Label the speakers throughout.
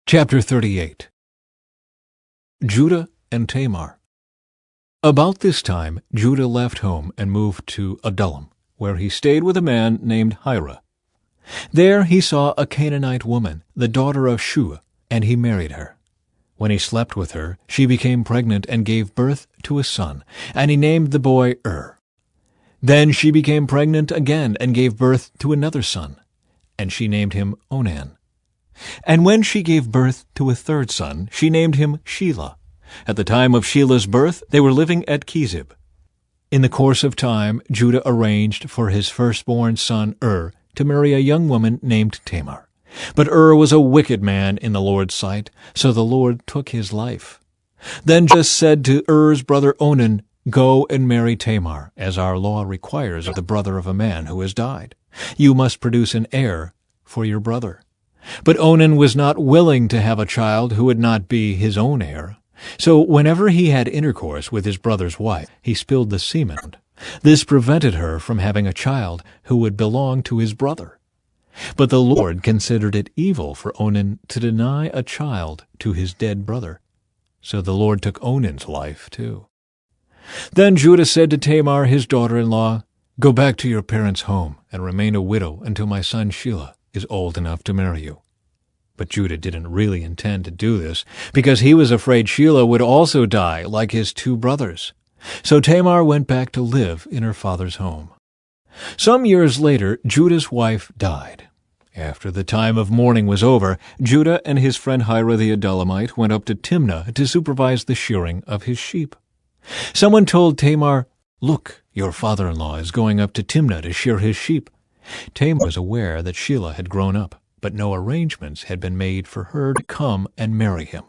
Speaker 1: Chapter 38. Judah and Tamar. About this time Judah left home and moved to Adullam, where he stayed with a man named Hira. There he saw a Canaanite woman, the daughter of Shua, and he married her. When he slept with her, she became pregnant and gave birth to a son, and he named the boy Then she became pregnant again and gave birth to another son, and she named him Onan. And when she gave birth to a third son, she named him Shelah. At the time of Shelah's birth, they were living at Chezib. In the course of time, Judah arranged for his firstborn son to marry a young woman named Tamar. But was a wicked man in the Lord's sight, so the Lord took his life. Then Judah said to Er's brother Onan, "Go and marry Tamar, as our law requires of the brother of a man who has died. You must produce an heir for your brother." But Onan was not willing to have a child who would not be his own heir. So whenever he had intercourse with his brother's wife, he spilled the semen. This prevented her from having a child who would belong to his brother. But the Lord considered it evil for Onan to deny a child to his dead brother. So the Lord took Onan's life too. Then Judah said to Tamar, his daughter-in-law, "Go back to your parents' home and remain a widow until my son Shelah is old enough to marry you." But Judah didn't really intend to do this, because he was afraid Shelah would also die like his two brothers. So Tamar went back to live in her father's home. Some years later, Judah's wife died. After the time of mourning was over, Judah and his friend Hira the Adullamite went up to Timnah to supervise the shearing of his sheep. Someone told Tamar, "Look, your father-in-law is going up to Timnah to shear his sheep." Tamar was aware that Shelah had grown up, but no arrangements had been made for her to come and marry him.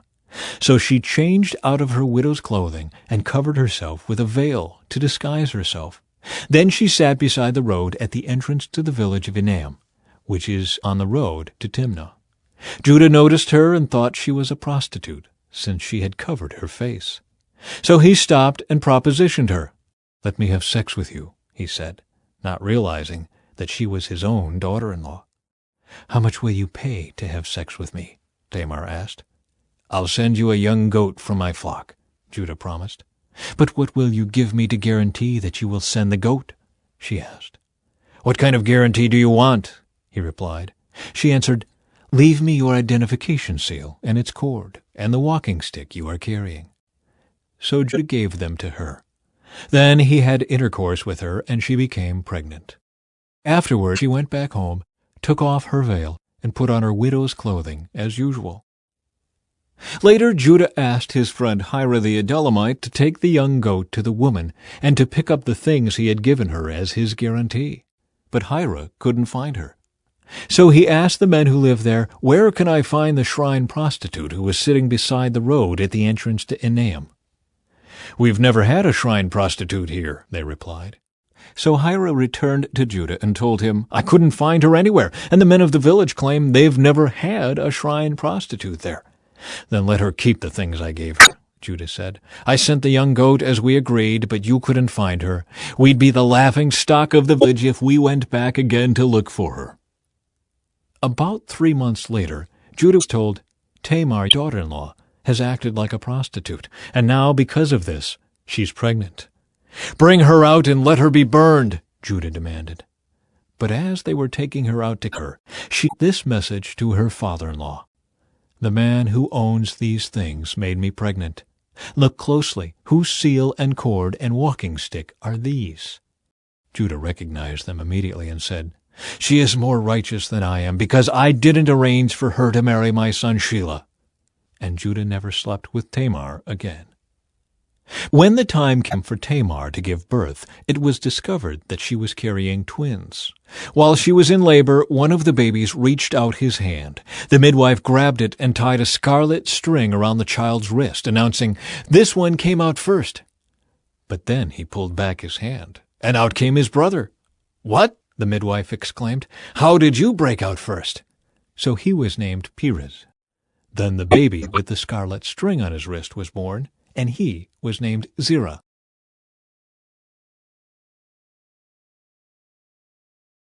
Speaker 1: So she changed out of her widow's clothing and covered herself with a veil to disguise herself. Then she sat beside the road at the entrance to the village of Enaim, which is on the road to Timnah. Judah noticed her and thought she was a prostitute, since she had covered her face. So he stopped and propositioned her. "Let me have sex with you," he said, not realizing that she was his own daughter-in-law. "How much will you pay to have sex with me?" Tamar asked. "I'll send you a young goat from my flock," Judah promised. "But what will you give me to guarantee that you will send the goat?" she asked. "What kind of guarantee do you want?" he replied. She answered, "Leave me your identification seal and its cord, and the walking stick you are carrying." So Judah gave them to her. Then he had intercourse with her, and she became pregnant. Afterward she went back home, took off her veil, and put on her widow's clothing as usual. Later Judah asked his friend Hira the Adullamite to take the young goat to the woman and to pick up the things he had given her as his guarantee. But Hira couldn't find her. So he asked the men who lived there, "Where can I find the shrine prostitute who was sitting beside the road at the entrance to Enaim?" "We've never had a shrine prostitute here," they replied. So Hira returned to Judah and told him, "I couldn't find her anywhere, and the men of the village claim they've never had a shrine prostitute there." "Then let her keep the things I gave her," Judah said. "I sent the young goat as we agreed, but you couldn't find her. We'd be the laughing stock of the village if we went back again to look for her." About 3 months later, Judah was told, "Tamar, your daughter-in-law, has acted like a prostitute, and now, because of this, she's pregnant." "Bring her out and let her be burned," Judah demanded. But as they were taking her out to her, she sent this message to her father-in-law. "The man who owns these things made me pregnant. Look closely, whose seal and cord and walking stick are these?" Judah recognized them immediately and said, "She is more righteous than I am, because I didn't arrange for her to marry my son Shelah." And Judah never slept with Tamar again. When the time came for Tamar to give birth, it was discovered that she was carrying twins. While she was in labor, one of the babies reached out his hand. The midwife grabbed it and tied a scarlet string around the child's wrist, announcing, "This one came out first." But then he pulled back his hand, and out came his brother. "What?" the midwife exclaimed. "How did you break out first?" So he was named Perez. Then the baby with the scarlet string on his wrist was born, and he was named Zerah.